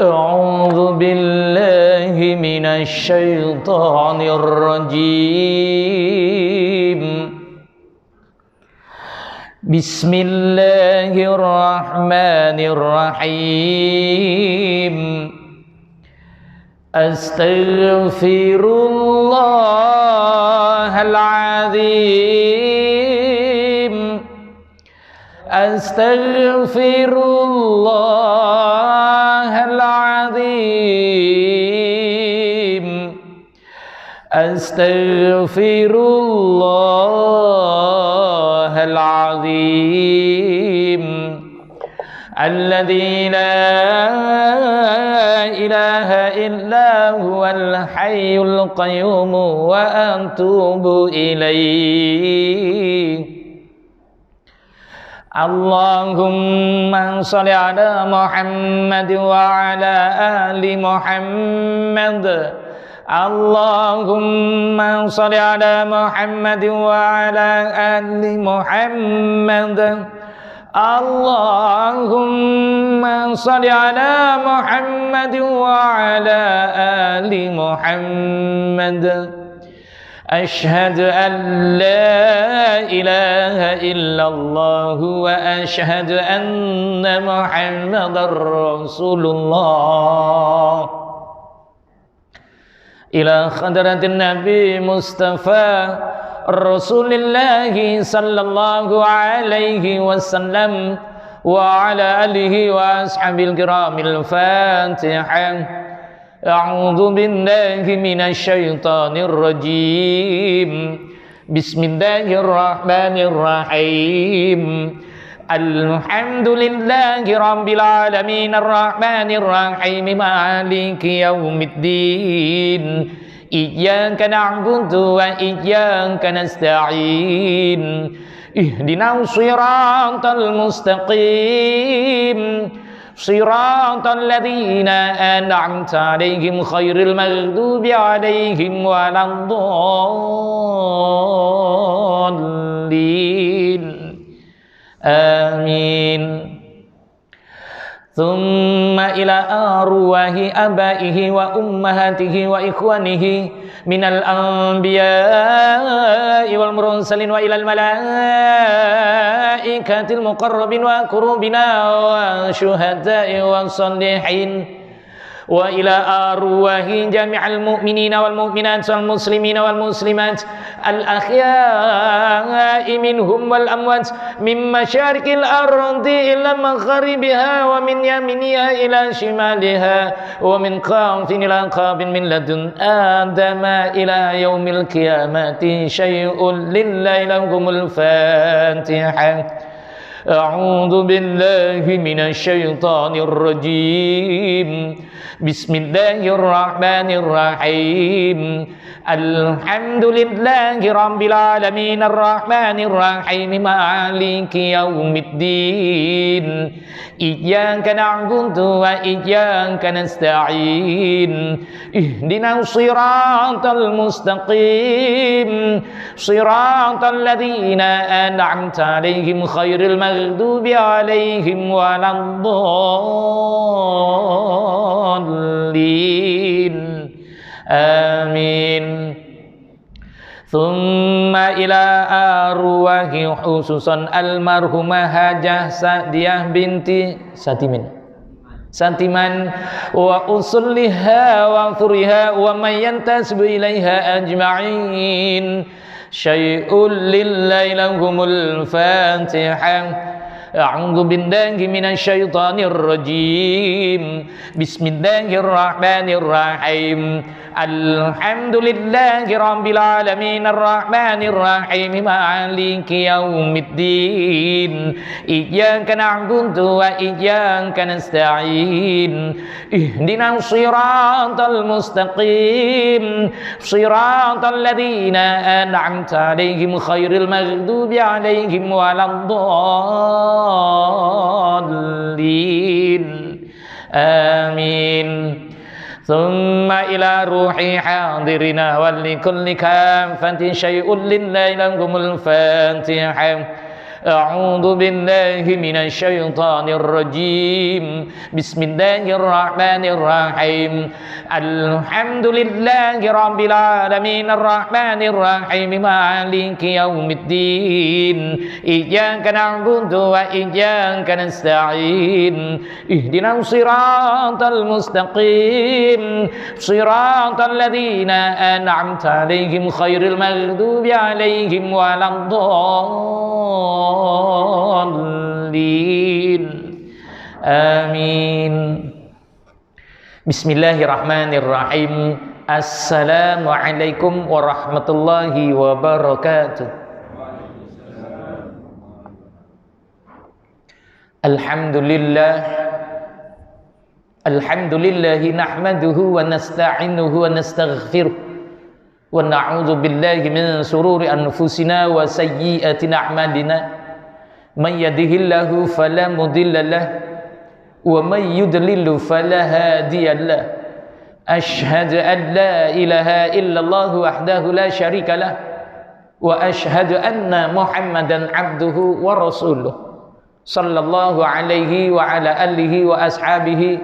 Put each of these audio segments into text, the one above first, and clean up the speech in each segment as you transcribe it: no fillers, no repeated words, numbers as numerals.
أعوذ بالله من الشيطان الرجيم. بسم الله الرحمن الرحيم. أستغفر الله العظيم. أستغفر الله العظيم. أستغفر الله العظيم الذي لا إله إلا هو الحي القيوم وأتوب إليه. اللهم صل على محمد وعلى آل محمد. اللهم صل على محمد وعلى آل محمد. اللهم صل على محمد وعلى آل محمد. أشهد أن لا إله إلا الله وأشهد أن محمدا رسول الله. إلى خضرة النبي مصطفى رسول الله صلى الله عليه وسلم وعلى آله وأصحابه الكرام الفاتحة. أعوذ بالله من الشيطان الرجيم. بسم الله الرحمن الرحيم. الحمد لله رب العالمين الرحمن الرحيم مالك يوم الدين. إياك نعبد وإياك نستعين. اهدنا الصراط المستقيم صراط الذين أنعمت عليهم خير المغضوب عليهم ولا الضالين. آمين. ثم إلى أرواح آبائه وأمهاته وإخوانه من الأنبياء والمرسلين وإلى الملائكة المقربين وقربنا والشهداء والصالحين وإلى أرواح جميع المؤمنين والمؤمنات والمسلمين والمسلمات الأحياء منهم والأموات من مشارق الأرض إلى مغاربها ومن يمينها إلى شمالها ومن قاف إلى قاف من لدن آدم إلى يوم القيامة شيء لله لهم الفاتحة. أعوذ بالله من الشيطان الرجيم. بسم الله الرحمن الرحيم. الحمد لله رب العالمين الرحمن الرحيم مالك يوم الدين. إياك نعبد وإياك نستعين. اهدنا الصراط المستقيم صراط الذين أنعمت عليهم خير المغضوب عليهم ولا الضالين. آمين. ثم إلى أرواح خصوصا المرحومة حاجة سعدية بنت ساتمان وأصلها وفرها ومن ينتسب إليها أجمعين شيء لله لهم الفاتحة. أعوذ بالله من الشيطان الرجيم. بسم الله الرحمن الرحيم. الحمد لله رب العالمين الرحمن الرحيم مالك يوم الدين. إياك نعبد وإياك نستعين. اهدنا الصراط المستقيم صراط الذين أنعمت عليهم خير المغضوب عليهم ولا الضالين. آمين. ثم إلى روح حاضرنا ولكل كافة شيء لله لهم الفاتحة. A'udzu billahi minasy syaithanir rajim. Bismillahirrahmanirrahim. Alhamdulillahi rabbil alamin arrahmanir rahim maliki yaumiddin. Iyyaka na'budu wa iyyaka nasta'in. Ihdinas siratal mustaqim. Siratal ladzina an'amta 'alaihim khairil maghdubi 'alaihim waladdallin. Amin. Bismillahirrahmanirrahim. Assalamualaikum warahmatullahi wabarakatuh. Alhamdulillah. Alhamdulillahi nahmaduhu wa nasta'inuhu wa nastaghfiruh wa na'udzu billahi min sururi anfusina wa sayyiati a'malina. Man yahdihillahu fala mudilla lahu wa man yudlil fala hadiya lahu. Asyhadu an la ilaha illallah wahdahu la syarika lah wa asyhadu anna Muhammadan abduhu wa rasuluh sallallahu alaihi wa ala alihi wa ashabihi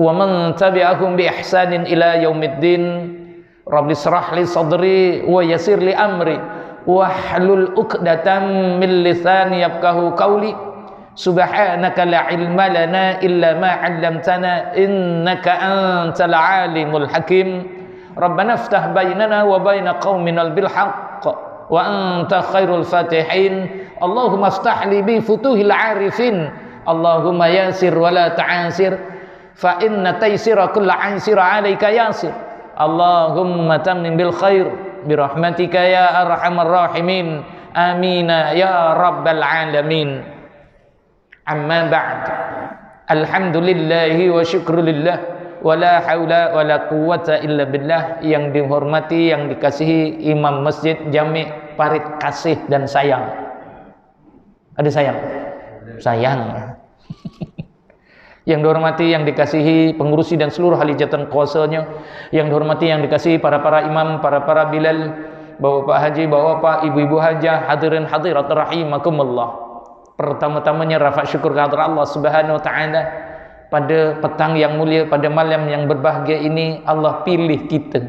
wa man tabi'ahum bi ihsanin ila yaumiddin. Rabbi shrah li sadri wa yassir li amri wahlul 'uqdatam min lisani yafqahu qawli. Subhanaka la ilma lana illa ma 'allamtana innaka antal alimul hakim. Rabbana iftah bainana wa baina qaumina bil haqq wa anta khairul fatihin. Allahumma iftah li bi futuhil arifin. Allahumma yasir wa la ta'asir fa inna taysira kulla 'ansira 'alaika yasir. Allahumma tammim bil khair bi rahmatika ya arhamar rahimin. Amina ya rabbal alamin. Amma ba'd. Alhamdulillahi wa syukrulillah wa la haula wa la quwwata illa billah. Yang dihormati, yang dikasihi Imam Masjid Jami' Parit Kasih dan Sayang. Ada sayang? Sayang. Yang dihormati, yang dikasihi pengurusi dan seluruh ahli jabatan kuasanya. Yang dihormati, yang dikasihi para imam, para bilal, bapak haji, bapak ibu-ibu hajah, hadirin hadirat rahimakumullah. Pertama-tamanya rafa syukur kepada Allah Subhanahu wa taala pada petang yang mulia, pada malam yang berbahagia ini. Allah pilih kita.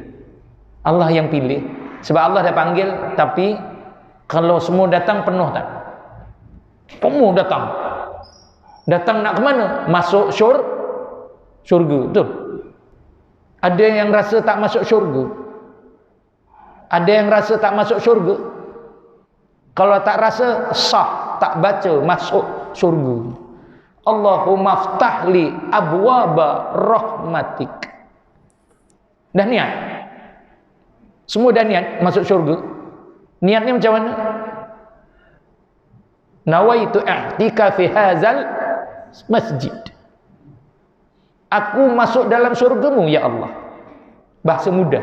Allah yang pilih. Sebab Allah dah panggil, tapi kalau semua datang penuh tak? Penuh datang. Datang nak ke mana? Masuk syurga. Betul? Ada yang rasa tak masuk syurga. Ada yang rasa tak masuk syurga. Kalau tak rasa sah, tak baca, masuk syurga. Allahumma aftahli abwaba rahmatik. Dah niat? Semua dah niat masuk syurga? Niatnya macam mana? Nawaitu i'tikaf fi hadzal masjid. Aku masuk dalam syurgamu ya Allah. Bahasa mudah.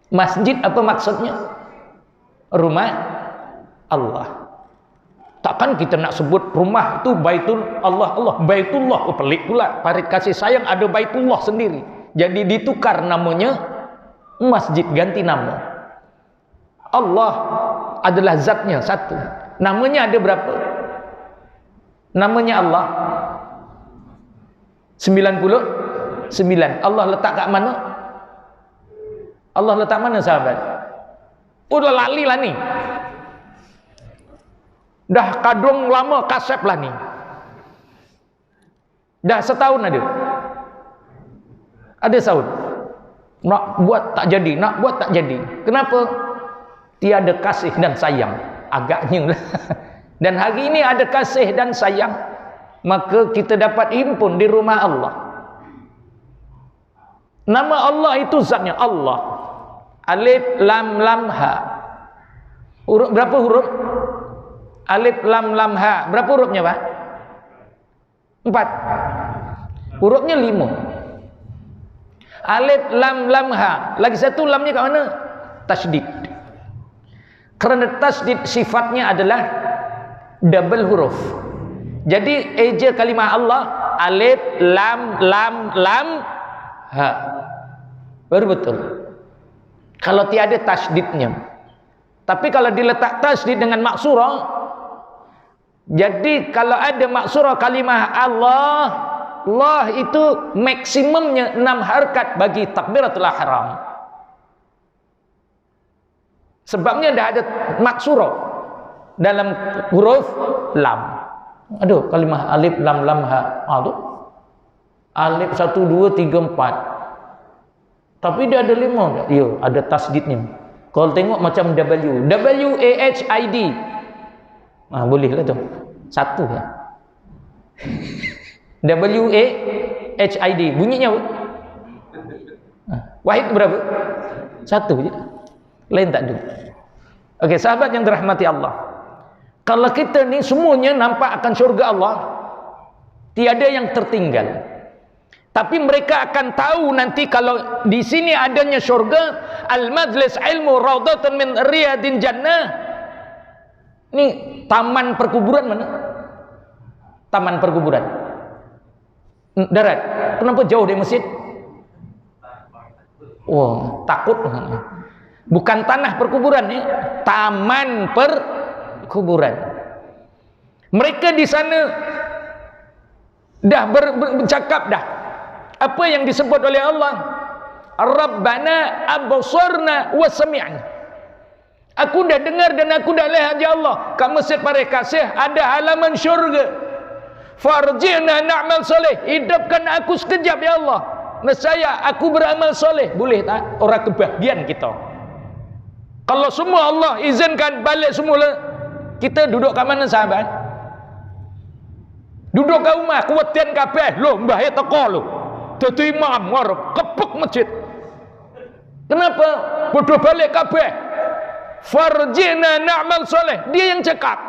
Masjid apa maksudnya? Rumah Allah. Takkan kita nak sebut rumah itu Baitul Allah. Baitullah. Oh, pelik pula. Parit Kasih Sayang ada Baitullah sendiri. Jadi ditukar namanya masjid, ganti nama. Allah adalah zatnya satu. Namanya ada berapa? Namanya Allah 99. Allah letak kat mana? Allah letak mana sahabat? Udah lali lah ni. Dah kadung lama kasep lah ni. Dah setahun ada. Ada setahun. Nak buat tak jadi, nak buat tak jadi. Kenapa? Tiada kasih dan sayang. Agaknya lah. Dan hari ini ada kasih dan sayang, maka kita dapat himpun di rumah Allah. Nama Allah itu zatnya Allah. Alif lam lam ha. Huruf berapa huruf? Alif lam lam ha. Berapa hurufnya, Pak? 4. Hurufnya 5. Alif lam lam ha. Lagi satu lamnya kat mana? Tasydid. Kerana tasydid sifatnya adalah double huruf. Jadi eja kalimah Allah alif lam lam lam ha. Baru betul. Kalau tiada tasydidnya. Tapi kalau diletak tasydid dengan maksurah, Jadi kalau ada maksurah kalimah Allah, Allah itu maksimumnya 6 harkat bagi takbiratul ihram. Sebabnya dah ada maksurah dalam huruf lam. Aduh, kalimah alif lam lam ha. Aduh. Alif 1 2 3 4. Tapi dia ada 5. Ya, ada tasdidnya. Kalau tengok macam W, W A H I D. Ah, boleh lah tu. Satu ya. W A H I D. Bunyinya apa? Wahid berapa? Satu je. Lain tak ada. Okey, sahabat yang dirahmati Allah. Kalau kita ni semuanya nampak akan syurga Allah, tiada yang tertinggal. Tapi mereka akan tahu nanti kalau di sini adanya syurga, al-majlis ilmu raudhatun min riyadin jannah. Ni taman perkuburan mana? Taman perkuburan. Darat. Kenapa jauh dari masjid? Oh, takut. Bukan tanah perkuburan ni, taman perkuburan. Mereka di sana dah bercakap dah. Apa yang disebut oleh Allah? Rabbana absarna wa sami'na. Aku dah dengar dan aku dah lihat ya Allah, kat Masjid Paris Kasih ada halaman syurga. Farji'na na'mal soleh. Hidupkan aku sekejap ya Allah. Nescaya aku beramal soleh. Boleh tak? Orang kebahagiaan kita. Kalau semua Allah izinkan balik semula, kita duduk kat mana sahabat? Duduk kat rumah, kuatian kabeh. Loh, mbah ya teko loh. Dadi imam ngarep kepek masjid. Kenapa? Bodoh balik kabeh. Farjina na'mal soleh. Dia yang cakap.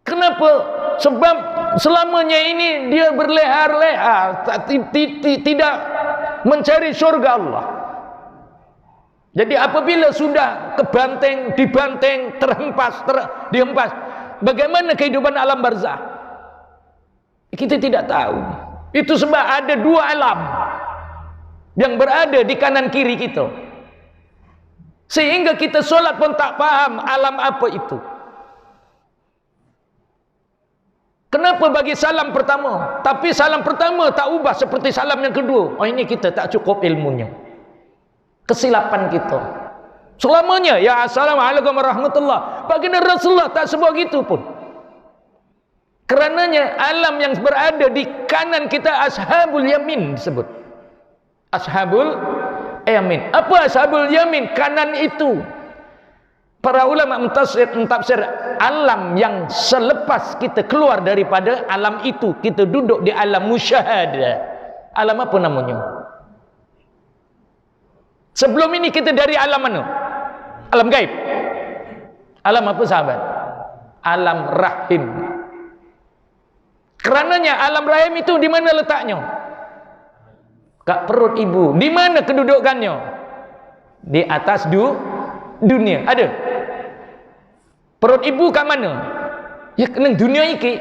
Kenapa? Sebab selamanya ini dia berlehar-lehar, tidak mencari syurga Allah. Jadi apabila sudah kebanteng, dibanteng, terhempas, dihempas, bagaimana kehidupan alam barzah? Kita tidak tahu. Itu sebab ada 2 alam yang berada di kanan kiri kita. Sehingga kita solat pun tak faham alam apa itu. Kenapa bagi salam pertama, tapi salam pertama tak ubah seperti salam yang kedua? Oh, ini kita tak cukup ilmunya. Kesilapan kita. Selamanya ya assalamualaikum warahmatullah. Baginda Rasulullah tak sebut gitu pun. Kerananya alam yang berada di kanan kita ashabul yamin disebut. Ashabul yamin. Apa ashabul yamin? Kanan itu. Para ulama mentafsir alam yang selepas kita keluar daripada alam itu, kita duduk di alam musyahadah. Alam apa namanya? Sebelum ini kita dari alam mana? Alam gaib. Alam apa sahabat? Alam rahim. Kerananya alam rahim itu di mana letaknya? Kat perut ibu. Di mana kedudukannya? Di atas dunia. Ada? Perut ibu kat mana? Ya kena dunia iki.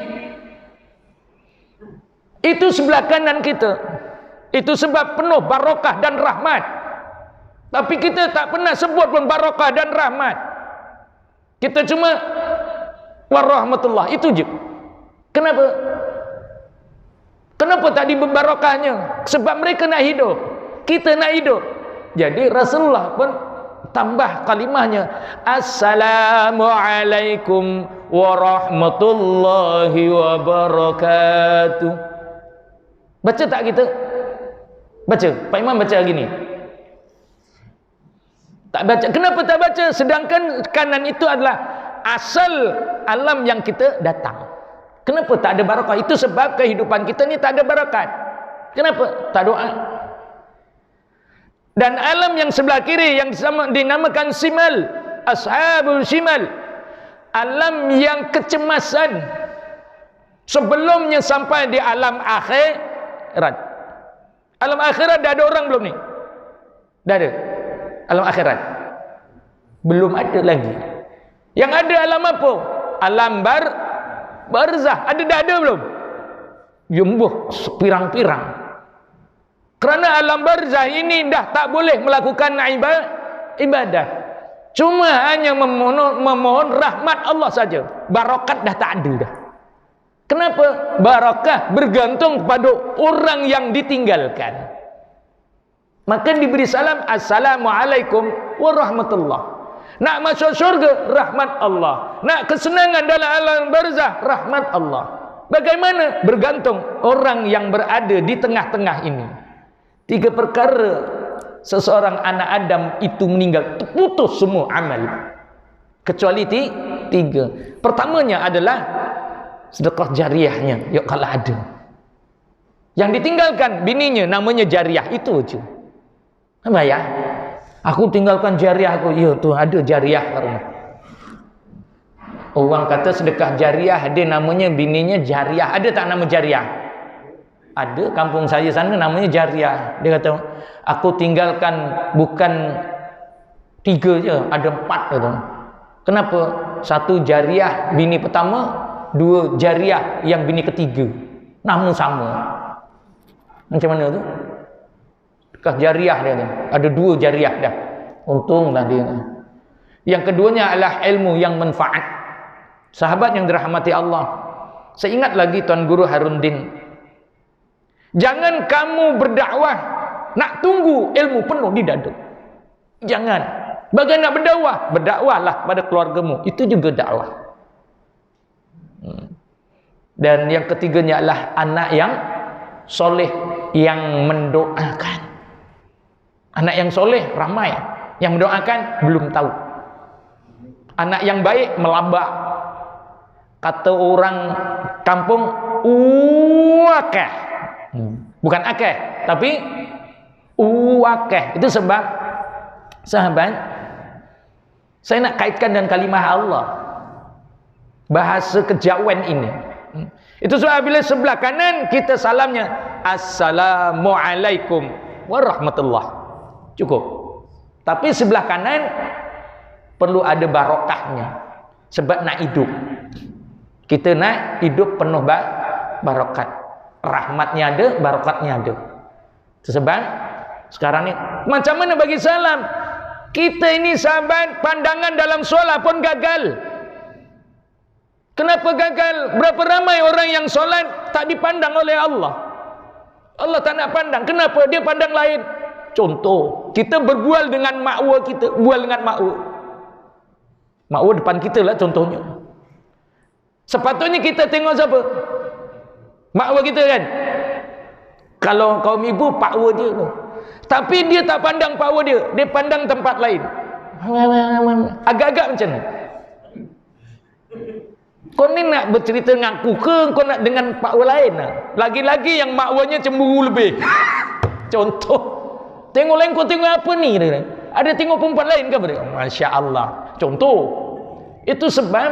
Itu sebelah kanan kita. Itu sebab penuh barakah dan rahmat. Tapi kita tak pernah sebut pun barakah dan rahmat. Kita cuma warahmatullah, itu je. Kenapa? Kenapa tak diberi barakahnya? Sebab mereka nak hidup, kita nak hidup. Jadi Rasulullah pun tambah kalimahnya, Assalamualaikum warahmatullahi wabarakatuh. Baca tak kita? Baca. Pak Imam baca gini. Tak baca. Kenapa tak baca? Sedangkan kanan itu adalah asal alam yang kita datang. Kenapa tak ada barakah? Itu sebab kehidupan kita ni tak ada barakat. Kenapa? Tak doa. Dan alam yang sebelah kiri yang dinamakan simal, ashabul simal, alam yang kecemasan sebelumnya sampai di alam akhirat. Alam akhirat dah ada orang belum ni? Dah ada. Alam akhirat belum ada lagi. Yang ada alam apa? Alam barzah. Ada dah ada belum? Jumbuh pirang-pirang. Kerana alam barzah ini dah tak boleh melakukan ibadah. Cuma hanya memohon rahmat Allah saja. Barakat dah tak ada dah. Kenapa? Barakah bergantung kepada orang yang ditinggalkan. Maka diberi salam, Assalamualaikum warahmatullah. Nak masuk syurga, rahmat Allah. Nak kesenangan dalam alam barzah, rahmat Allah. Bagaimana? Bergantung orang yang berada di tengah-tengah ini. 3 perkara seseorang anak Adam itu meninggal, terputus semua amal. Kecuali 3. Pertamanya adalah sedekah jariahnya, ya kalau ada. Yang ditinggalkan bininya namanya jariah, itu aja. Apa ya? Aku tinggalkan jariah aku. Ya tu ada jariah kat rumah. Orang kata sedekah jariah, dia namanya bininya jariah. Ada tak nama jariah? Ada, kampung saya sana namanya jariah. Dia kata, aku tinggalkan bukan 3 je, ada 4 kata. Kenapa? 1 jariah bini pertama, 2 jariah yang bini ketiga. Nama sama. Macam mana tu? Jariah dia tu. Ada 2 jariah dah. Untunglah dia. Yang keduanya adalah ilmu yang manfaat. Sahabat yang dirahmati Allah. Saya ingat lagi Tuan Guru Harun Din. Jangan kamu berdakwah nak tunggu ilmu penuh di dada. Jangan. Bagaimana nak berdakwah? Berdakwahlah pada keluargamu. Itu juga dakwah. Dan yang ketiganya adalah anak yang soleh yang mendoakan. Anak yang soleh ramai, yang mendoakan belum tahu. Anak yang baik melabak. Kata orang kampung, uwakeh. Bukan akeh, tapi uwakeh. Itu sebab sahabat, saya nak kaitkan dengan kalimah Allah, bahasa kejawen ini. Itu sebab bila sebelah kanan kita salamnya Assalamualaikum warahmatullah. Cukup. Tapi sebelah kanan perlu ada barokahnya. Sebab nak hidup. Kita nak hidup penuh barokat. Rahmatnya ada, barokatnya ada. Sebab sekarang ni macam mana bagi salam? Kita ini sahabat, pandangan dalam solat pun gagal. Kenapa gagal? Berapa ramai orang yang solat tak dipandang oleh Allah. Allah tak nak pandang. Kenapa? Dia pandang lain. Contoh, kita berbual dengan makwa kita, bual dengan makwa. Makwa depan kita lah contohnya. Sepatutnya kita tengok siapa? Makwa kita kan? Kalau kaum ibu, pakwa dia tu. Tapi dia tak pandang pakwa dia, dia pandang tempat lain. Agak-agak macam ni. Kau ni nak bercerita dengan aku ke kau nak dengan pakwa lain? Lagi-lagi yang makwanya cemburu lebih. Contoh. Tengok lain kau tengok apa ni? Ada tengok perempuan lain ke? Masya Allah. Contoh. Itu sebab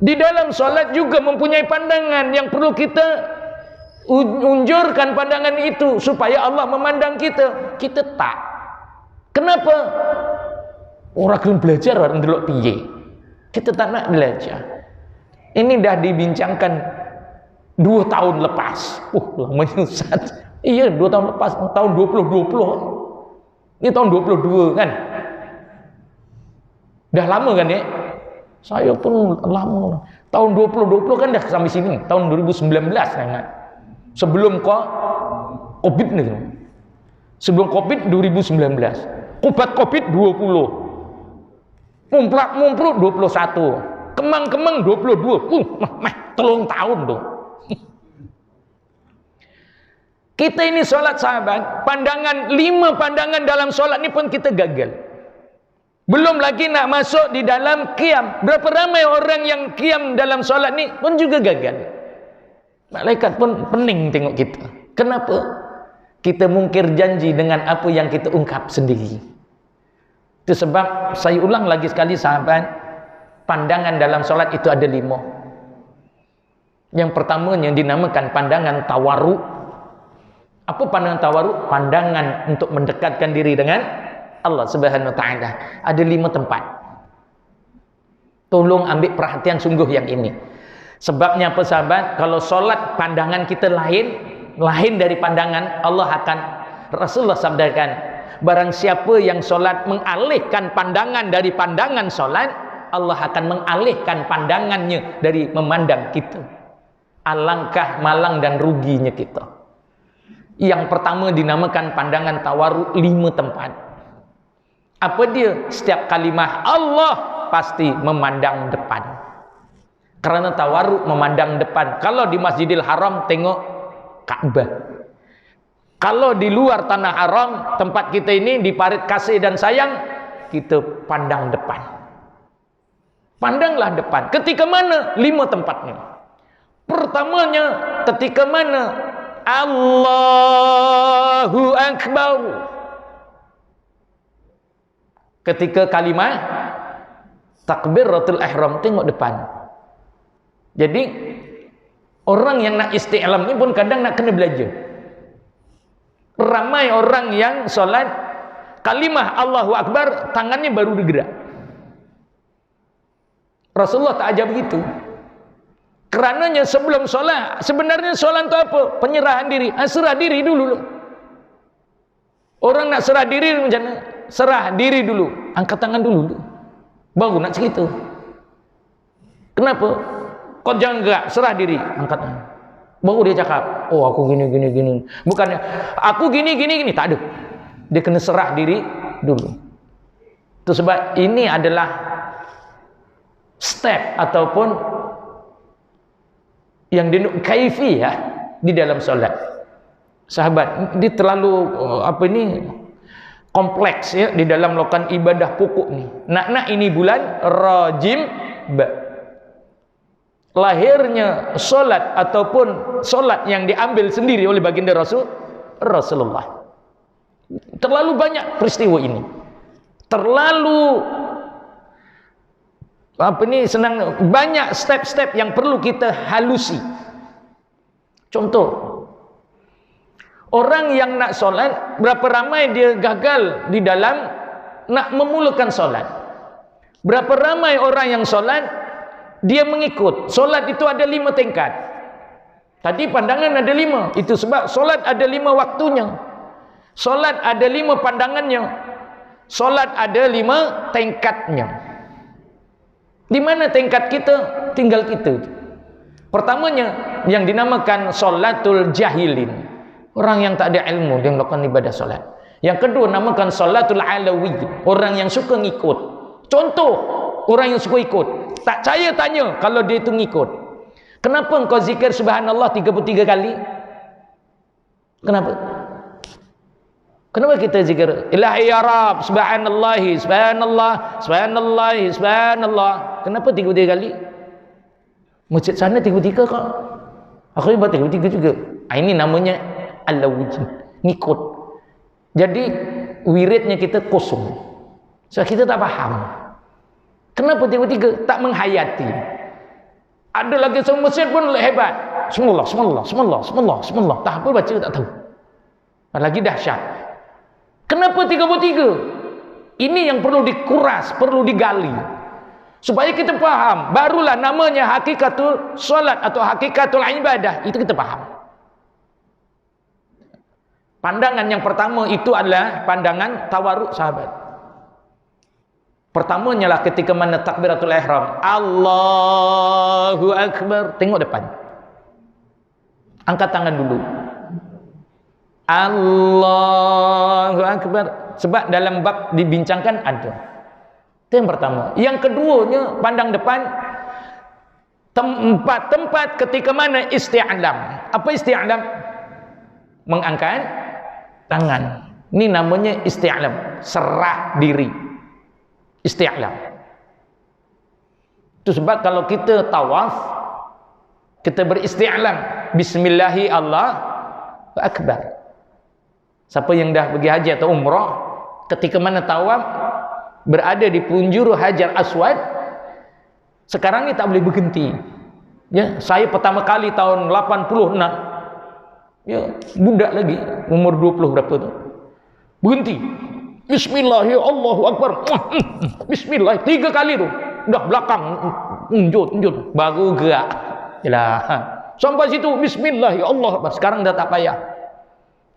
di dalam solat juga mempunyai pandangan yang perlu kita unjurkan pandangan itu supaya Allah memandang kita. Kita tak. Kenapa? Orang belum belajar orang delok piye. Kita tak nak belajar. Ini dah dibincangkan 2 tahun lepas. Lamanya Ustaz. Iya, 2 tahun lepas, tahun 2020. Ini tahun 22 kan? Dah lama kan ya? Saya pun lama. Tahun 2020 kan dah sampai sini. Tahun 2019 kan? Sebelum Covid ni. Sebelum Covid 2019. Obat Covid 20. Mumplak 21. Kemang-kemang 22. 3 tahun tu. Kita ini solat sahabat, pandangan 5 pandangan dalam solat ni pun kita gagal. Belum lagi nak masuk di dalam qiyam. Berapa ramai orang yang qiyam dalam solat ni pun juga gagal. Malaikat pun pening tengok kita. Kenapa? Kita mungkir janji dengan apa yang kita ungkap sendiri. Itu sebab saya ulang lagi sekali sahabat, pandangan dalam solat itu ada 5. Yang pertamanya dinamakan pandangan tawarruk. Apa pandangan tawarruk? Pandangan untuk mendekatkan diri dengan Allah Subhanahu wa taala. Ada 5 tempat. Tolong ambil perhatian sungguh yang ini. Sebabnya apa sahabat? Kalau solat pandangan kita lain dari pandangan Allah akan, Rasulullah sabdakan, barang siapa yang solat mengalihkan pandangan dari pandangan solat, Allah akan mengalihkan pandangannya dari memandang kita. Alangkah malang dan ruginya kita. Yang pertama dinamakan pandangan tawarruk 5 tempat. Apa dia? Setiap kalimah Allah pasti memandang depan. Karena tawarruk memandang depan. Kalau di Masjidil Haram tengok Ka'bah. Kalau di luar tanah haram, tempat kita ini di parit kasih dan sayang, kita pandang depan. Pandanglah depan. Ketika mana? 5 tempatnya. Pertamanya, ketika mana? Allahu Akbar. Ketika kalimah takbiratul ihram, tengok depan. Jadi orang yang nak isti'lam ni pun kadang nak kena belajar. Ramai orang yang solat kalimah Allahu Akbar, tangannya baru bergerak. Rasulullah tak ajar begitu. Kerananya sebelum solat, sebenarnya solat itu apa? Penyerahan diri. Serah diri dulu. Orang nak serah diri macam mana? Serah diri dulu, angkat tangan dulu, baru nak cerita. Kenapa? Kau jangan gerak, serah diri, angkat tangan. Baru dia cakap, oh aku gini. Bukannya aku gini, tak ada. Dia kena serah diri dulu. Itu sebab ini adalah step ataupun yang dinuk kaifiyah di dalam solat. Sahabat, dia terlalu kompleks ya di dalam melakukan ibadah pokok ni. Nak ini bulan Rajim lahirnya solat ataupun solat yang diambil sendiri oleh baginda Rasulullah. Terlalu banyak peristiwa ini. Terlalu banyak step-step yang perlu kita halusi. Contoh, orang yang nak solat, berapa ramai dia gagal di dalam nak memulakan solat. Berapa ramai orang yang solat, dia mengikut. Solat itu ada 5 tingkat. Tadi pandangan ada 5. Itu sebab solat ada 5 waktunya. Solat ada 5 pandangannya. Solat ada 5 tingkatnya. Di mana tingkat kita? Tinggal kita. Pertamanya yang dinamakan solatul jahilin. Orang yang tak ada ilmu dia melakukan ibadah solat. Yang kedua namakan solatul alawi. Orang yang suka ngikut. Contoh orang yang suka ikut. Tak percaya tanya kalau dia itu ngikut. Kenapa engkau zikir subhanallah 33 kali? Kenapa? Kenapa kita zikir ilahi ya Rab, subhanallahi, subhanallah, subhanallahi, subhanallah? Kenapa 33 kali? Masjid sana 33 kok. Aku buat 33 juga. Ini namanya alawujin, ngikut. Jadi wiridnya kita kosong. So kita tak faham. Kenapa 33? Tak menghayati. Ada lagi seorang masjid pun hebat. Bismillah, bismillah, bismillah, bismillah, bismillah. Tak apa baca tak tahu. Lagi dahsyat. Kenapa 33? Ini yang perlu dikuras, perlu digali. Supaya kita faham. Barulah namanya hakikatul solat atau hakikatul ibadah. Itu kita faham. Pandangan yang pertama itu adalah pandangan tawarruk sahabat. Pertamanya lah ketika mana takbiratul ihram. Allahu Akbar. Tengok depan. Angkat tangan dulu. Allahu Akbar. Sebab dalam bab dibincangkan ada. Itu yang pertama. Yang keduanya pandang depan. Tempat ketika mana isti'lam. Apa isti'lam? Mengangkat tangan. Ini namanya isti'lam. Serah diri. Isti'lam. Itu sebab kalau kita tawaf, kita beristi'lam. Bismillahi Allahu Akbar. Siapa yang dah pergi haji atau umrah, ketika mana tawaf, berada di penjuru Hajar Aswad, sekarang ni tak boleh berhenti. Ya, saya pertama kali tahun 86, ya, budak lagi, umur 20 berapa tu, berhenti. Bismillah, Allahu Akbar. Bismillah, 3 kali tu. Dah belakang, unjut, baru gerak. Yalah. Sampai situ, Bismillah, Allah Akbar. Sekarang dah tak payah.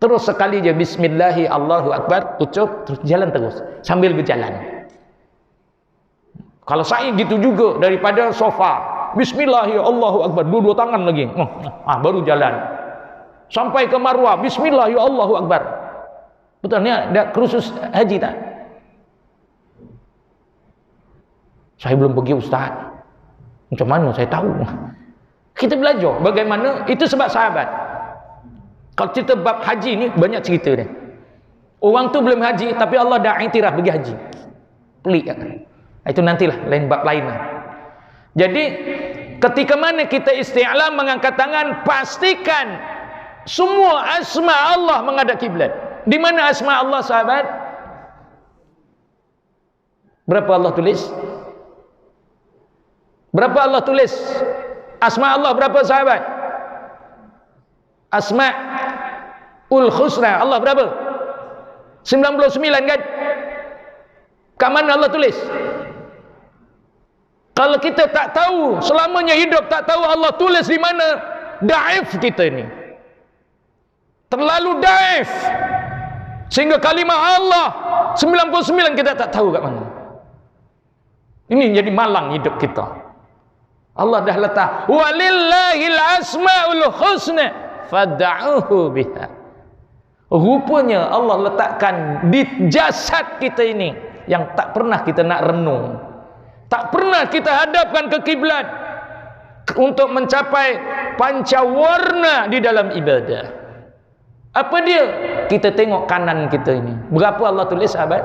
Terus sekali je bismillahi Allahu Akbar, ucap, terus jalan terus sambil berjalan. Kalau sa'i gitu juga, daripada sofa bismillahi Allahu Akbar, dua tangan lagi, baru jalan sampai ke Marwah, bismillahi Allahu Akbar. Betul ni ada kursus haji tak? Saya belum pergi ustaz, macam mana saya tahu? Kita belajar bagaimana, itu sebab sahabat. Kalau cerita bab haji ni banyak cerita dia. Orang tu belum haji tapi Allah dah iktiraf pergi haji. Pelik kan? Itu nantilah lain bab lain lah. Jadi ketika mana kita isti'lam mengangkat tangan, pastikan semua asma Allah menghadap kiblat. Di mana asma Allah sahabat? Berapa Allah tulis? Berapa Allah tulis? Asma Allah berapa sahabat? Asma'ul Husna Allah berapa? 99 kan? Kat mana Allah tulis? Kalau kita tak tahu, selamanya hidup tak tahu Allah tulis di mana, daif kita ini. Terlalu daif. Sehingga kalimah Allah 99 kita tak tahu kat mana. Ini jadi malang hidup kita. Allah dah letak walillahil asmaul husna fad'uhu biha. Rupanya Allah letakkan di jasad kita ini yang tak pernah kita nak renung, tak pernah kita hadapkan ke kiblat untuk mencapai pancawarna di dalam ibadah. Apa dia? Kita tengok kanan kita ini. Berapa Allah tulis sahabat?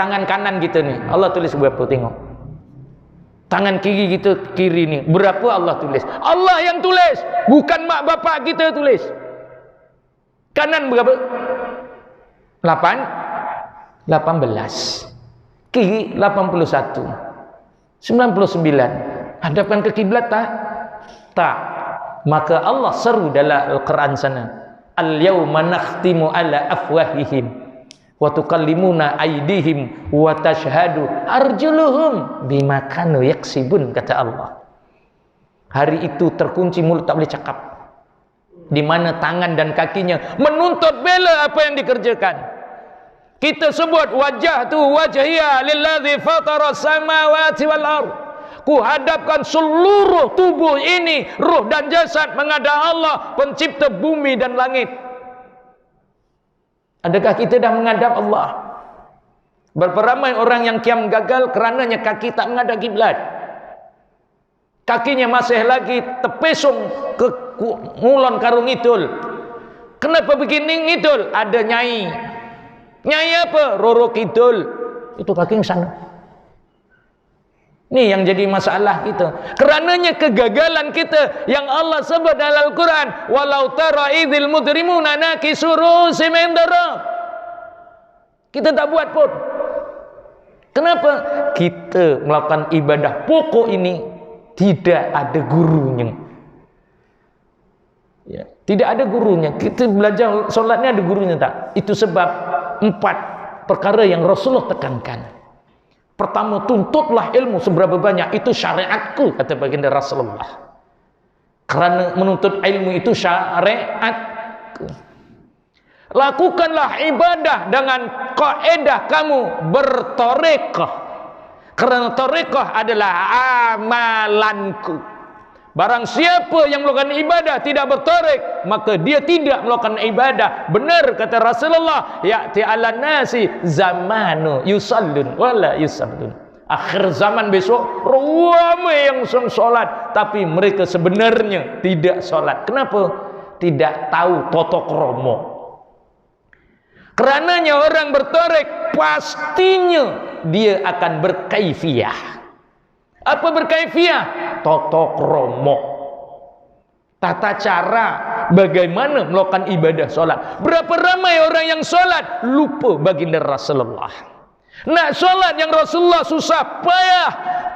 Tangan kanan kita ni Allah tulis berapa, tengok. Tangan kiri kita kiri ni berapa Allah tulis? Allah yang tulis, bukan mak bapak kita tulis. Kanan berapa? 18. Kiri 81. 99. Hadapkan ke kiblat tak? Tak. Maka Allah seru dalam Al-Quran sana, al-yawma nakhtimu ala afwahihim wa tukallimuna aydihim wa tashhadu arjuluhum bima kanu yaksibun, kata Allah. Hari itu terkunci mulut, tak boleh cakap, di mana tangan dan kakinya menuntut bela apa yang dikerjakan. Kita sebut wajah tu wajhiya lillazi fatara samawati wal ardh. Ku hadapkan seluruh tubuh ini, ruh dan jasad menghadap Allah pencipta bumi dan langit. Adakah kita dah menghadap Allah? Berapa ramai orang yang kiam gagal kerananya kaki tak menghadap kiblat. Kakinya masih lagi terpesong ke ngulon karung idul. Kenapa begini ngidul? Ada nyai. Nyai apa? Roro kidul. Itu kaki sana. Ini yang jadi masalah kita. Kerananya kegagalan kita yang Allah sebut dalam Al-Quran, walau tara idzil mujrimuna nakisu ru'usihim inda rabb. Kita tak buat pun. Kenapa? Kita melakukan ibadah pokok ini tidak ada gurunya. Ya, tidak ada gurunya. Kita belajar solat ni ada gurunya tak? Itu sebab 4 perkara yang Rasulullah tekankan. Pertama, tuntutlah ilmu seberapa banyak, itu syariatku, kata baginda Rasulullah. Kerana menuntut ilmu itu syariatku. Lakukanlah ibadah dengan kaedah kamu bertarekah. Kerana tarekah adalah amalanku. Barang siapa yang melakukan ibadah tidak bertarik, maka dia tidak melakukan ibadah. Benar kata Rasulullah, ya'ti 'alan nasi zamanu yusallun wala yusallun. Akhir zaman besok ramai yang solat tapi mereka sebenarnya tidak solat. Kenapa? Tidak tahu tata krama. Kerananya orang bertarik pastinya dia akan berkaifiyah. Apa berkaifiyah? Tata krama, tata cara bagaimana melakukan ibadah solat. Berapa ramai orang yang solat lupa baginda Rasulullah. Nak solat yang Rasulullah susah payah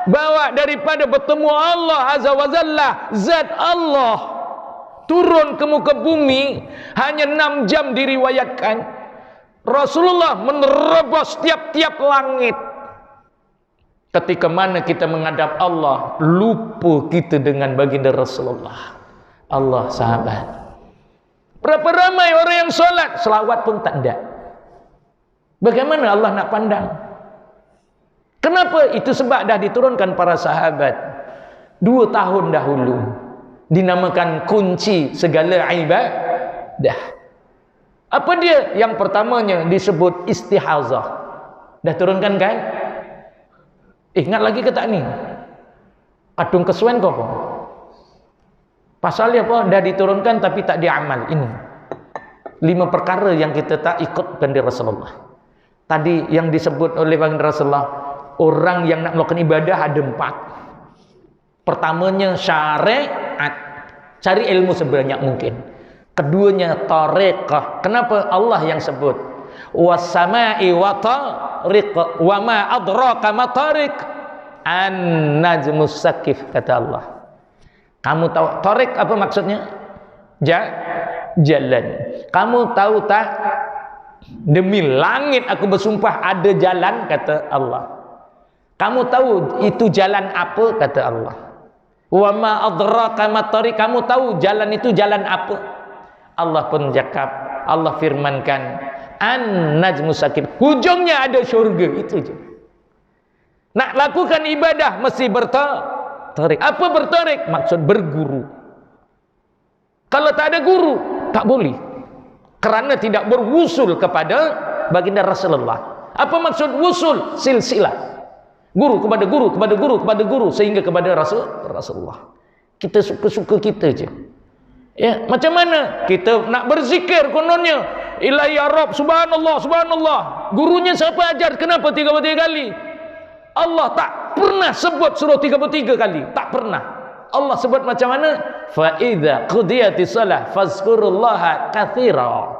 bawa daripada bertemu Allah Azza wa Jalla, zat Allah turun ke muka bumi hanya 6 jam diriwayatkan. Rasulullah menerobos tiap-tiap langit. Ketika mana kita menghadap Allah, lupa kita dengan baginda Rasulullah. Allah sahabat, Berapa ramai orang yang solat, selawat pun tak ada. Bagaimana Allah nak pandang? Kenapa? Itu sebab dah diturunkan para sahabat 2 tahun dahulu, dinamakan kunci segala ibadah. Apa dia? Yang pertamanya disebut istihazah. Dah turunkan kan? Ingat lagi ke tak ni? Kadung kesuwen kau apa? Pasalnya apa? Dah diturunkan tapi tak diamal. Ini 5 perkara yang kita tak ikut dari Rasulullah. Tadi yang disebut oleh baginda Rasulullah, orang yang nak melakukan ibadah ada 4. Pertamanya syariat, cari ilmu sebanyak mungkin. Keduanya tariqah. Kenapa Allah yang sebut? Was-sama'i wa tariq wa ma adraka ma tariq an-najmus sakif, kata Allah. Kamu tahu tariq apa maksudnya? Jalan. Kamu tahu tak? Demi langit aku bersumpah ada jalan, kata Allah. Kamu tahu itu jalan apa, kata Allah. Wa ma adraka ma tariq, kamu tahu jalan itu jalan apa? Allah pun cakap, Allah firmankan, an-najmus sakif, hujungnya ada syurga. Itu je. Nak lakukan ibadah mesti bertarik. Apa bertarik? Maksud berguru. Kalau tak ada guru, tak boleh. Kerana tidak berwusul kepada baginda Rasulullah. Apa maksud wusul? Silsilah. Guru kepada guru, kepada guru, kepada guru, sehingga kepada Rasulullah. Kita suka-suka kita je. Ya, macam mana? Kita nak berzikir kononnya, ilahi ya Rabb, subhanallah, subhanallah. Gurunya siapa ajar? Kenapa 33 kali? Allah tak pernah sebut suruh 33 kali. Tak pernah. Allah sebut macam mana? Fa idza qudiyatis shalah fazkurullaha katsira.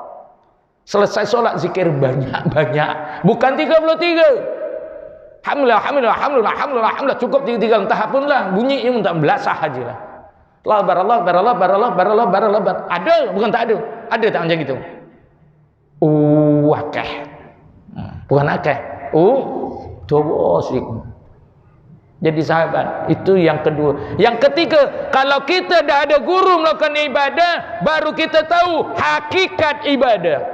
Selesai solat zikir banyak-banyak. Bukan 33. Alhamdulillah, alhamdulillah, alhamdulillah, alhamdulillah, alhamdulillah. Cukup 3 tahap pun lah. Bunyi yang tak belasah ajalah. Allah barallah, barallah, barallah, barallah, barallah, barallah. Ada, bukan tak ada. Ada tak macam gitu? Akeh. Bukan akeh. Coba sikit. Jadi sahabat, itu yang kedua. Yang ketiga, kalau kita dah ada guru melakukan ibadah, baru kita tahu hakikat ibadah.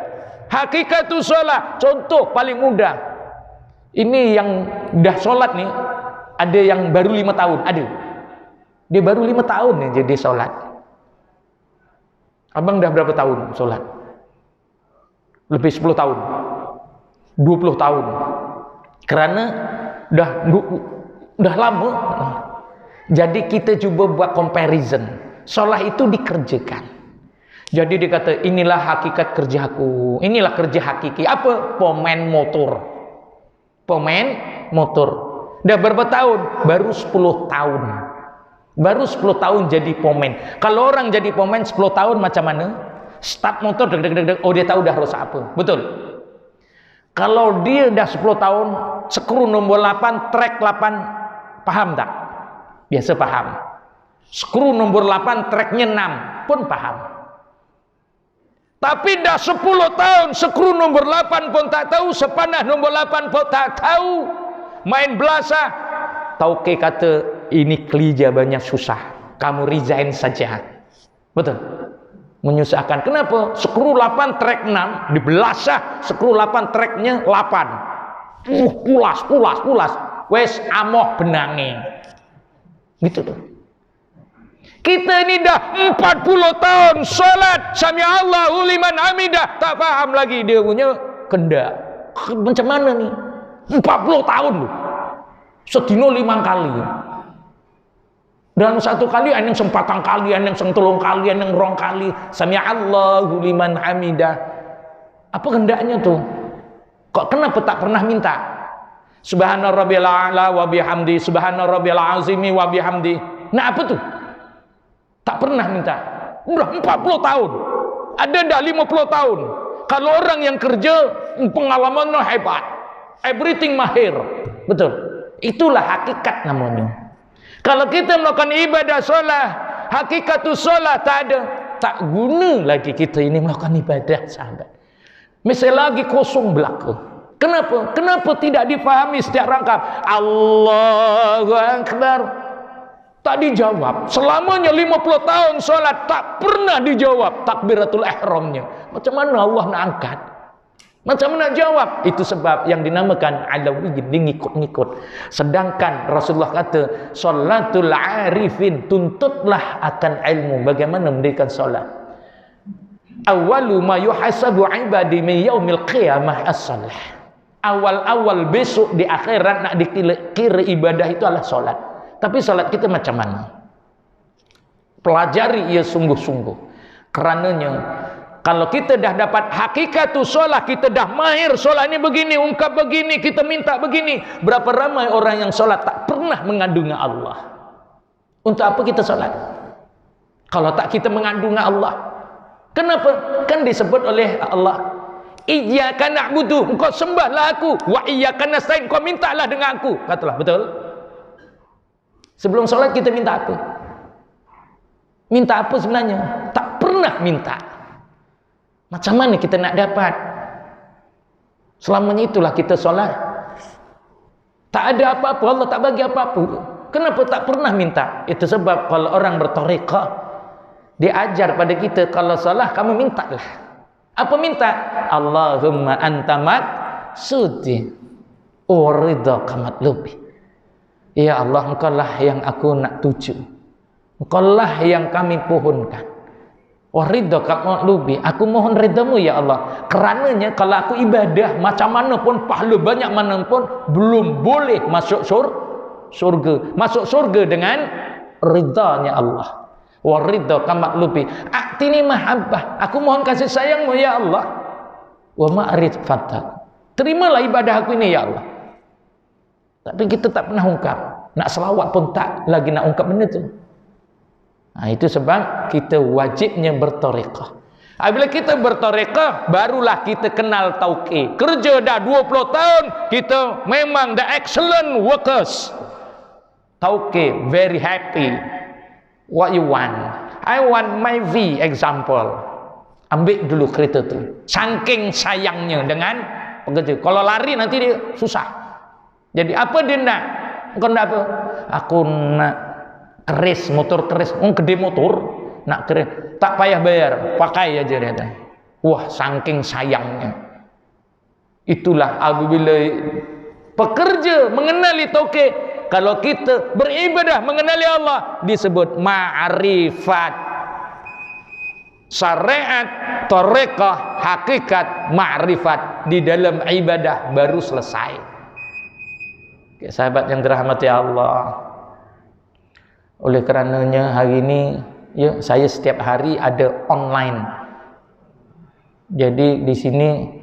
Hakikat tu solat. Contoh paling mudah. Ini yang dah solat ni, ada yang baru 5 tahun, ada. Dia baru 5 tahun ni jadi solat. Abang dah berapa tahun solat? Lebih 10 tahun. 20 tahun. Kerana dah lama. Jadi kita cuba buat comparison. Solat itu dikerjakan. Jadi dia kata, inilah hakikat kerjaku. Inilah kerja hakiki. Apa? Pemain motor. Pemain motor. Dah berapa tahun? Baru 10 tahun. Baru 10 tahun jadi pemain. Kalau orang jadi pemain 10 tahun macam mana? Start motor, oh dia tahu dah rosak apa. Betul? Kalau dia dah 10 tahun, skru nombor 8, track 8, paham tak? Biasa paham. Skru nombor 8, tracknya 6, pun paham. Tapi dah 10 tahun, skru nombor 8 pun tak tahu, sepanah nombor 8 pun tak tahu. Main belasah. Tauke kata, ini kerja banyak susah. Kamu resign saja. Betul? Menyusahkan. Kenapa? Skru 8 track 6 dibelasah, skru 8 tracknya 8. Pulas. Wes amoh benangi. Gitu tuh. Kita ini dah 40 tahun salat sami Allahu liman hamidah, tak paham lagi dia punya kendak. Macam mana nih? 40 tahun loh. Sedino 5 kali. Dalam satu kali ada yang 4 kali, ada yang 3 kali, ada yang 2 kali. Sami Allahu liman hamidah. Apa hendaknya tuh? Kok kenapa tak pernah minta? Subhana rabbiyal a'la wa bihamdi, subhana rabbiyal azimi wa bihamdi. Nah apa tuh? Tak pernah minta. Udah 40 tahun. Ada dah 50 tahun. Kalau orang yang kerja, pengalamannya hebat. Everything mahir. Betul. Itulah hakikat namanya. Kalau kita melakukan ibadah solat, hakikat solat tak ada, tak guna lagi kita ini melakukan ibadah, sahabat. Misalnya lagi kosong belaka. Kenapa? Kenapa tidak difahami setiap rangkap? Allahu Akbar. Tak dijawab. Selamanya 50 tahun sholat tak pernah dijawab takbiratul ihramnya. Macam mana Allah nak angkat? Macam mana jawab? Itu sebab yang dinamakan alawiyyin, ngikut-ngikut. Sedangkan Rasulullah kata, sholatul arifin, tuntutlah akan ilmu bagaimana mendirikan solat. Awalu ma yuhasabu ibadi min yaumil qiyamah as-salah. Awal-awal besok di akhirat nak dikira ibadah itu adalah solat. Tapi solat kita macam mana? Pelajari ia sungguh-sungguh. Kerananya kalau kita dah dapat hakikat tu solat, kita dah mahir solat ni begini, ungkap begini, kita minta begini. Berapa ramai orang yang solat tak pernah mengadu dengan Allah. Untuk apa kita solat? Kalau tak kita mengadu dengan Allah. Kenapa? Kan disebut oleh Allah, iyyaka na'budu, engkau sembahlah aku, wa iyyaka nasta'in, kau mintalah dengan aku. Katalah, betul? Sebelum solat kita minta apa? Minta apa sebenarnya? Tak pernah minta. Macam mana kita nak dapat? Selamanya itulah kita solat. Tak ada apa-apa, Allah tak bagi apa-apa. Kenapa tak pernah minta? Itu sebab kalau orang bertarekah, dia ajar pada kita, kalau solat kamu mintalah. Apa minta? Allahumma anta maqsudi wa ridhaka matlubi. Ya Allah, engkau lah yang aku nak tuju. Engkau lah yang kami pohonkan. Wa ridhaka matlubi, aku mohon redamu ya Allah. Kerananya kalau aku ibadah macam mana pun, pahala banyak mana pun, belum boleh masuk surga. Masuk surga dengan ridhanya Allah. Wa ridhaka matlubi, atini mahabbah, aku mohon kasih sayangmu ya Allah. Wa ma'rifatak, terimalah ibadah aku ini ya Allah. Tapi kita tak pernah ungkap. Nak selawat pun tak lagi nak ungkap benda tu. Nah, itu sebab kita wajibnya bertarekah. Bila kita bertarekah, barulah kita kenal tauqid. Kerja dah 20 tahun, kita memang the excellent workers. Tauqid, very happy. What you want? I want my V example. Ambil dulu kereta tu. Saking sayangnya dengan pekerja. Kalau lari nanti dia susah. Jadi apa dia nak? Kau nak apa? Aku nak keris, motor keris. Gede motor, nak keris. Tak payah bayar, pakai aja dia. Wah, saking sayangnya. Itulah apabila pekerja mengenali tauqid. Kalau kita beribadah mengenali Allah, disebut ma'rifat. Syariat, tarekah, hakikat, ma'rifat di dalam ibadah baru selesai. Okay, sahabat yang dirahmati Allah. Oleh kerananya hari ini ya, saya setiap hari ada online. Jadi di sini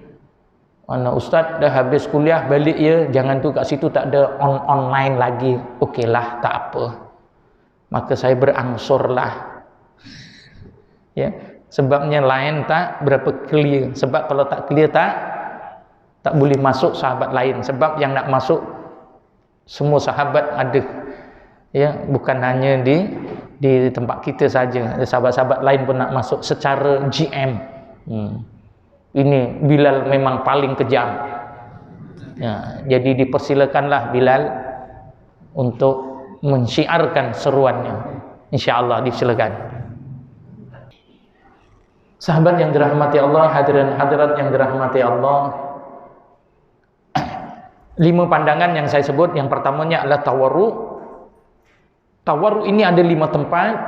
Ustaz dah habis kuliah balik ya, jangan tu kat situ tak ada online lagi. Okeylah, tak apa. Maka saya berangsur lah. Ya, sebabnya lain tak berapa clear. Sebab kalau tak clear tak boleh masuk sahabat lain. Sebab yang nak masuk semua sahabat ada. Ya, bukan hanya di tempat kita saja. Sahabat-sahabat lain pun nak masuk secara GM. Ini Bilal memang paling kejam. Ya, jadi dipersilakanlah Bilal untuk mensyiarkan seruannya. InsyaAllah disilakan. Sahabat yang dirahmati Allah, hadirin hadirat yang dirahmati Allah. 5 pandangan yang saya sebut. Yang pertamanya adalah tawarru. Tawarru ini ada 5 tempat.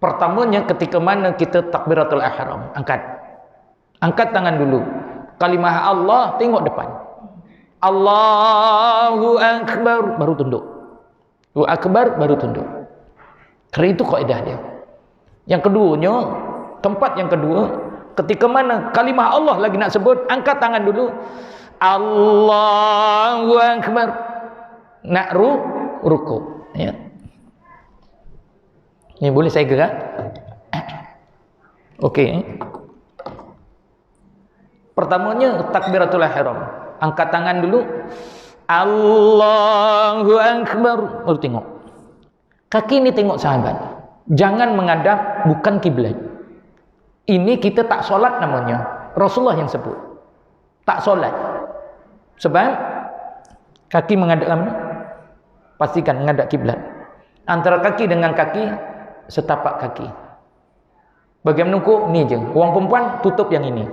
Pertamanya ketika mana kita takbiratul ihram, angkat tangan dulu. Kalimah Allah tengok depan. Allahu Akbar baru tunduk. Allahu Akbar baru tunduk. Kerana itu kaedah dia. Yang keduanya, tempat yang kedua, ketika mana kalimah Allah lagi nak sebut, angkat tangan dulu. Allahu Akbar. Nak ruku. Ya. Ini boleh saya gerak? Okey. Pertamanya takbiratul ihram. Angkat tangan dulu. Allahu Akbar. Baru tengok. Kaki ini tengok sahabat. Jangan menghadap bukan kiblat. Ini kita tak solat namanya. Rasulullah yang sebut. Tak solat. Sebab kaki menghadap mana? Pastikan menghadap kiblat. Antara kaki dengan kaki, setapak kaki. Bagaimana menunggu? Ni je. Orang perempuan tutup yang ini.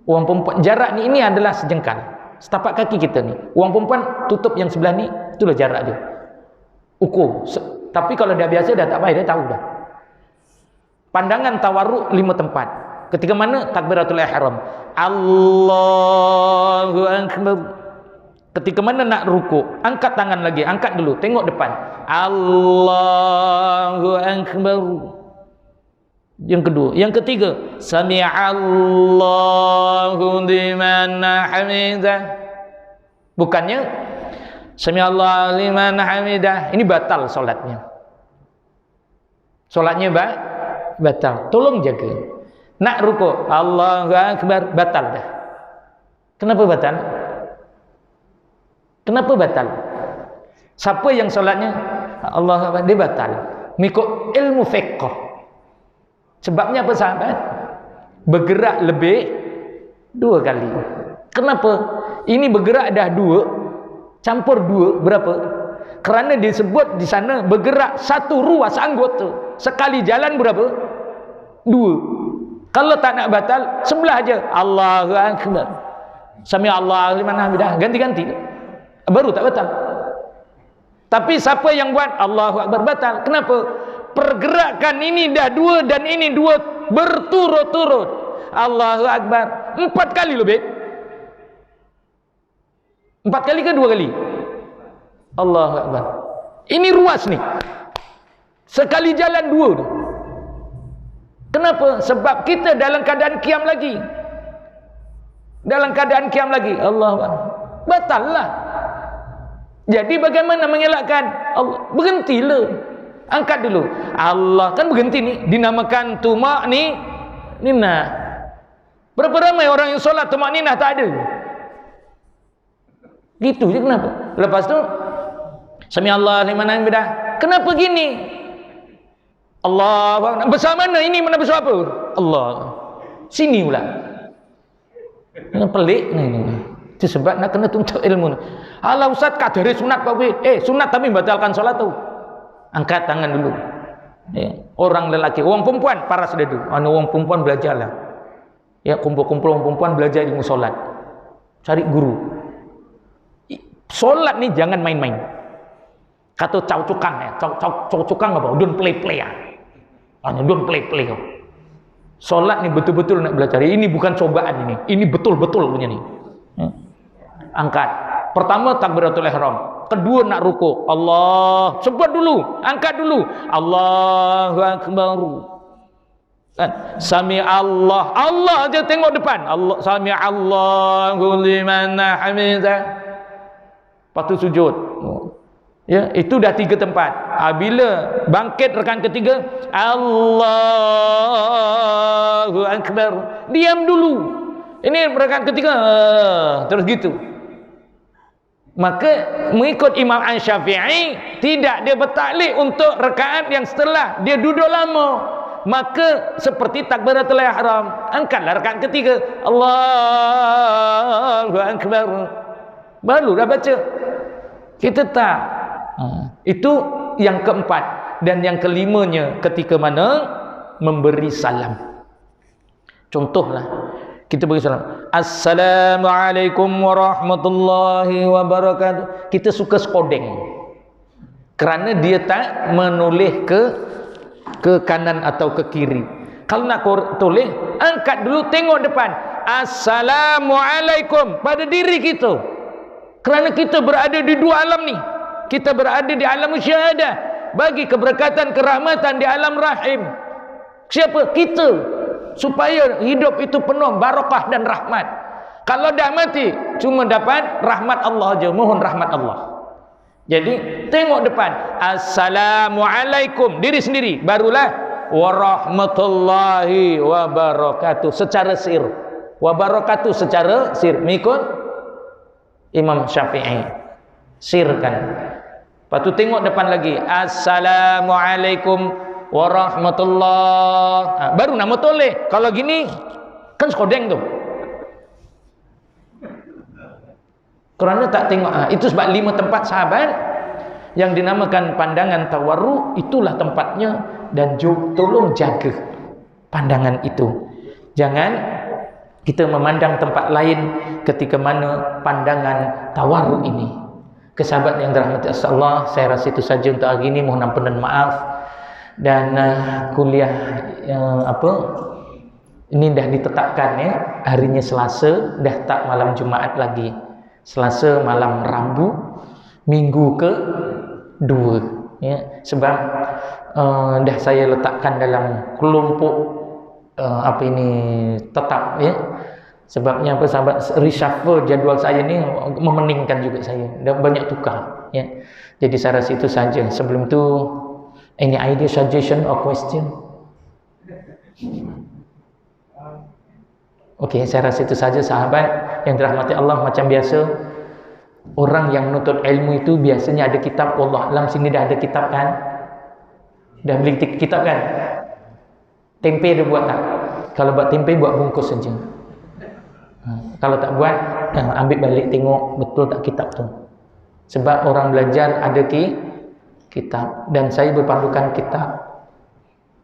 Orang perempuan, jarak ni ini adalah sejengkal. Setapak kaki kita ni. Orang perempuan tutup yang sebelah ni, itulah jarak dia. Ukur. Tapi kalau dah biasa, dah tak payah, dia tahu dah. Pandangan tawarruk 5 tempat. Ketika mana? Takbiratul ihram. Allahu akbar. Ketika mana nak rukuk, angkat tangan lagi, angkat dulu, tengok depan. Allahu akbar. Yang kedua, yang ketiga, sami'allahu liman hamidah. Bukannya sami'allahu liman hamidah. Ini batal solatnya. Solatnya batal. Tolong jaga. Nak rukuk, Allahu akbar, batal dah. Kenapa batal? Kenapa batal? Siapa yang solatnya Allahu akbar, dia batal. Mengikut ilmu fiqh. Sebabnya apa sahabat? Bergerak lebih 2 kali. Kenapa? Ini bergerak dah 2, campur 2, berapa? Kerana disebut di sana bergerak 1 ruas anggota. Sekali jalan berapa? 2. Kalau tak nak batal, sebelah aja. Allahu akbar. Sami Allahu liman hamidah. Ganti-ganti. Baru tak batal. Tapi siapa yang buat Allahu akbar, batal. Kenapa? Pergerakan ini dah 2 dan ini 2 berturut-turut. Allahu akbar 4 kali lebih. 4 kali ke 2 kali? Allahu akbar. Ini ruas ni. Sekali jalan 2 tu. Kenapa? Sebab kita dalam keadaan qiyam lagi. Dalam keadaan qiyam lagi. Allahu akbar. Batal lah. Jadi bagaimana mengelakkan? Allah, berhentilah. Angkat dulu. Allah kan berhenti ni, dinamakan tumakninah. Berapa ramai orang yang solat tumakninah tak ada. Gitu je kenapa? Lepas tu sami Allah liman hamidah. Kenapa gini? Allah bersama mana ini, mana bersama apa? Allah. Sini pula. Pelik ni. Itu sebab nak kena tuntut ilmu. Alah ustaz kat dari sunat Pak. Sunat tapi batalkan solat tu. Angkat tangan dulu. Orang lelaki, orang perempuan paras dia tu. Orang perempuan belajarlah. Ya, kumpul-kumpul orang perempuan belajar ilmu solat. Cari guru. Solat ni jangan main-main. Kata caw cukang ya. Caw cukang apa? Don't play-play ya. Don't play-play. Solat ni betul-betul nak belajar. Ini bukan cobaan ini. Ini betul-betul punya ni. Angkat. Pertama takbiratul ihram. Kedua nak rukuk. Allah. Sebut dulu. Angkat dulu. Allahu akbar. Kan? Sami Allah. Allah je tengok depan. Allah. Sami Allahu liman hamidah. Lepas tu sujud. Ya, itu dah 3 tempat. Bila bangkit rekaan ketiga, Allahu akbar. Diam dulu. Ini rekaan ketiga. Terus gitu. Maka mengikut Imam Syafi'i, tidak dia bertaklid untuk rakaat yang setelah dia duduk lama. Maka seperti takbiratul ihram, angkatlah rakaat ketiga, Allahu akbar. Baru dah baca. Kita tak. Itu yang keempat. Dan yang kelimanya ketika mana memberi salam. Contohlah, kita beri salam, Assalamualaikum warahmatullahi wabarakatuh. Kita suka skodeng kerana dia tak menoleh ke kanan atau ke kiri. Kalau nak toleh, angkat dulu, tengok depan. Assalamualaikum pada diri kita. Kerana kita berada di 2 alam ni. Kita berada di alam syahadah, bagi keberkatan, kerahmatan di alam rahim. Siapa? Kita. Supaya hidup itu penuh barakah dan rahmat. Kalau dah mati, cuma dapat rahmat Allah aja. Mohon rahmat Allah. Jadi tengok depan. Assalamualaikum, diri sendiri. Barulah warahmatullahi wabarakatuh secara sir. Wabarakatuh secara sir. Mengikut Imam Syafi'i. Sirkan. Lepas tu tengok depan lagi. Assalamualaikum warahmatullah. Baru nama toleh. Kalau gini kan skodeng tu. Kerana tak tengok. Itu sebab 5 tempat sahabat yang dinamakan pandangan tawarruk, itulah tempatnya, dan tolong jaga pandangan itu. Jangan kita memandang tempat lain ketika mana pandangan tawarruk ini. Kesahabat yang dirahmati Allah, saya rasa itu saja untuk hari ini. Mohon ampun dan maaf. Dan kuliah ini dah ditetapkan ya, harinya Selasa, dah tak malam Jumaat lagi. Selasa malam Rabu, minggu ke-2 ya. Sebab dah saya letakkan dalam kelompok tetap ya. Sebabnya apa, sahabat, reshuffle jadual saya ni memeningkan juga saya, dah banyak tukar ya. Jadi saya rasa itu saja. Sebelum tu, any idea, suggestion or question? Okey, saya rasa itu saja sahabat yang dirahmati Allah. Macam biasa, orang yang menuntut ilmu itu biasanya ada kitab. Allah alam, sini dah ada kitab kan? Dah beli kitab kan? Tempe dia buat tak? Kalau buat tempe, buat bungkus saja. Kalau tak buat, ambil balik tengok betul tak kitab tu. Sebab orang belajar ada kitab, dan saya berpandukan kitab.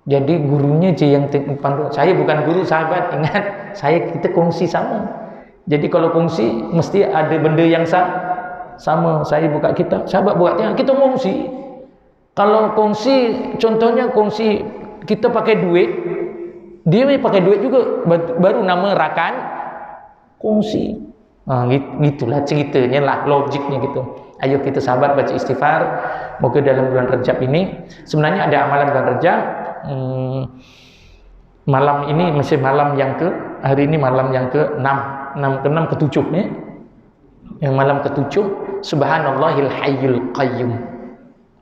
Jadi gurunya je yang pandu. Saya bukan guru sahabat, ingat, kita kongsi sama. Jadi kalau kongsi mesti ada benda yang sama. Saya buka kitab, sahabat buat yang kita kongsi. Kalau kongsi, contohnya kongsi kita pakai duit, dia pakai duit juga, baru nama rakan kongsi. Gitulah ceritanya lah, logiknya gitu. Ayo kita sahabat baca istighfar. Moga dalam bulan Rejab ini, sebenarnya ada amalan bulan Rejab. Malam ini masih malam yang hari ini malam yang ke-6, ke-7 ya. Yang malam ke-7, Subhanallahil Hayyul Qayyum.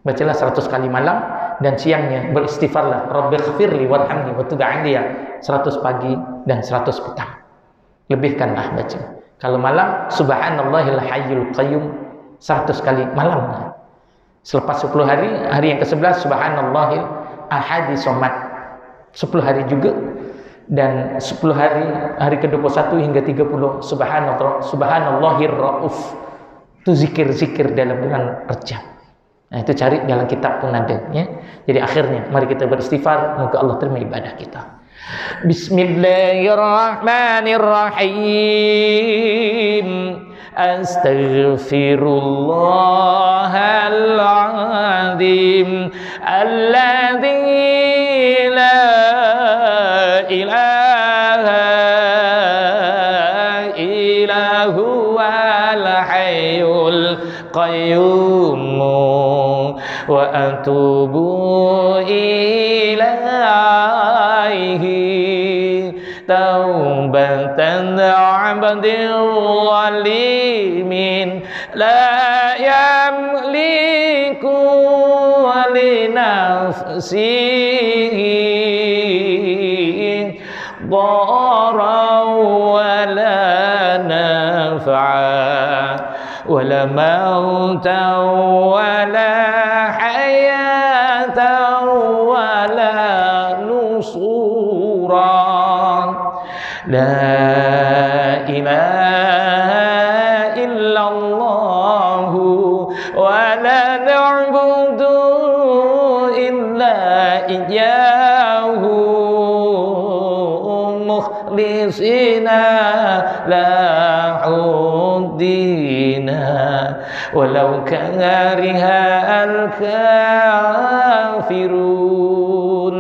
Bacalah 100 kali malam, dan siangnya beristighfarlah, Rabbighfirli warhamni wa tub 'alayya, 100 pagi dan 100 petang. Lebihkanlah baca. Kalau malam, Subhanallahil Hayyul Qayyum 100 kali malam. Selepas 10 hari, hari yang ke-11, Subhanallahil Ahadi Somad 10 hari juga. Dan 10 hari, hari ke-21 hingga 30, Subhanallahir Rauf. Itu zikir-zikir dalam bulan Rejab. Nah, itu cari dalam kitab pun ada ya. Jadi akhirnya mari kita beristighfar, moga Allah terima ibadah kita. Bismillahirrahmanirrahim. Astaghfirullahaladzim alladzi la ilaha illa huwal hayyul qayyum wa atubu ilaihi taubatan 'abdil zalimin la yamliku li nafsihi dharran wala naf'a wala mautan wala hayatan wala nusuran. La ilaha illallah wa la na'budu illa iyyahu mukhlisina lahuddina walau karihal kafirun.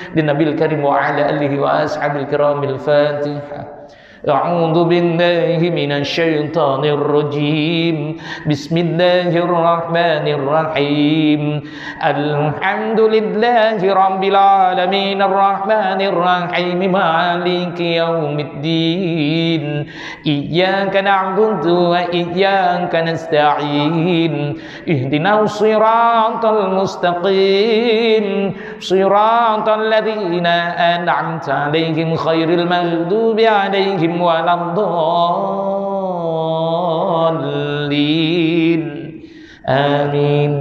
Di Nabil Karim wa ala alihi wa ashabil kiramil Fatihah. A'udzu billahi minasy syaithanir rajim. Bismillahirrahmanirrahim. Alhamdulillahi rabbil alamin arrahmanir rahim maliki yaumiddin. Iyyaka na'budu wa iyyaka nasta'in. Ihdinas siratal mustaqim. Siratal ladzina an'amta 'alaihim ghairil maghdubi 'alaihim waladdallin. Amin.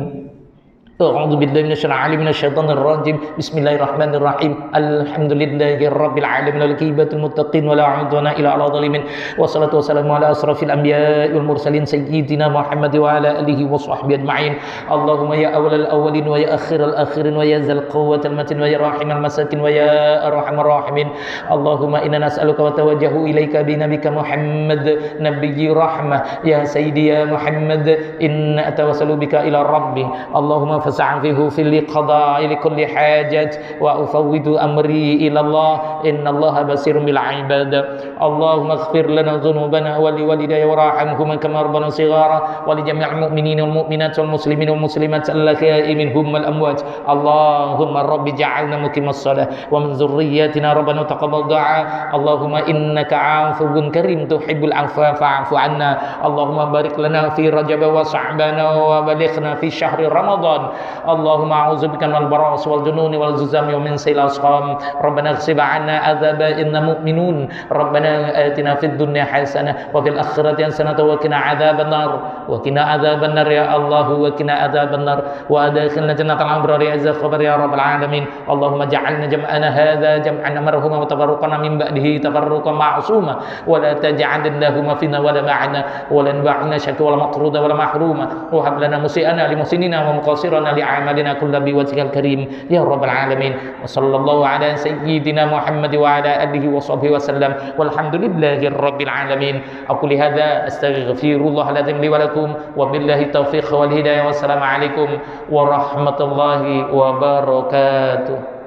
A'udzu billahi minasyaitonir rajim. Bismillahirrahmanirrahim. Alhamdulillahirabbil alamin wal-aqibatul muttaqin wa la 'udwana illa 'alal zalimin. Wassalatu wassalamu ala asrafil anbiya'i wal mursalin sayyidina Muhammad wa ala alihi wa sahbihi ajma'in. Allahumma ya awwalal awwalin wa ya akhiral akhirin wa ya dzal quwwatil matin wa ya rahimal masakin wa ya arhamar rahimin. Allahumma inna nas'aluka wa tawajjahu ilaika bi nabika Muhammad nabiyyi rahmah ya sayyidi ya Muhammad inna atawassalu bika ila rabbi. Allahumma فسعفه في القضاء لكل حاجة وأفوض أمري إلى الله إن الله بصير بالعباد. اللهم اغفر لنا ذنوبنا ولوالدي وارحمهما كما ربنا صغارا ولجميع المؤمنين والمؤمنات والمسلمين والمسلمات الأحياء منهم والأموات. اللهم رب جعلنا مقيم الصلاة ومن ذرياتنا ربنا تقبل دعاء. اللهم إنك عفو كريم تحب العفو فاعف عنا. اللهم بارك لنا في رجب وشعبان وبلغنا في شهر رمضان. اللهم أعوذ بك من البراس والجنون والجذام ومن سيل الأسقام. ربنا اغفر عنا عذاب إنا مؤمنون. ربنا آتنا في الدنيا حسنة وفي الآخرة حسنة وقنا عذاب النار وقنا عذاب النار يا الله وقنا عذاب النار وأدخلنا جنة الأبرار يا عز الخبر يا رب العالمين. اللهم اجعلنا جمعنا هذا جمعا مرحوما وتفرقنا من بعده تفرقا معصوما ولا تجعل اللهم فينا ولا معنا ولا نبعنا شك ولا مطرود ولا محروما وهب لنا مسيئنا لمحسننا ومقصرنا لأعمالنا كل بوجهك الكريم يا رب العالمين. وصلى الله على سيدنا محمد وعلى آله وصحبه وسلم والحمد لله رب العالمين. أقول هذا أستغفر الله العظيم لي ولكم وبالله التوفيق والهداية والسلام عليكم ورحمة الله وبركاته.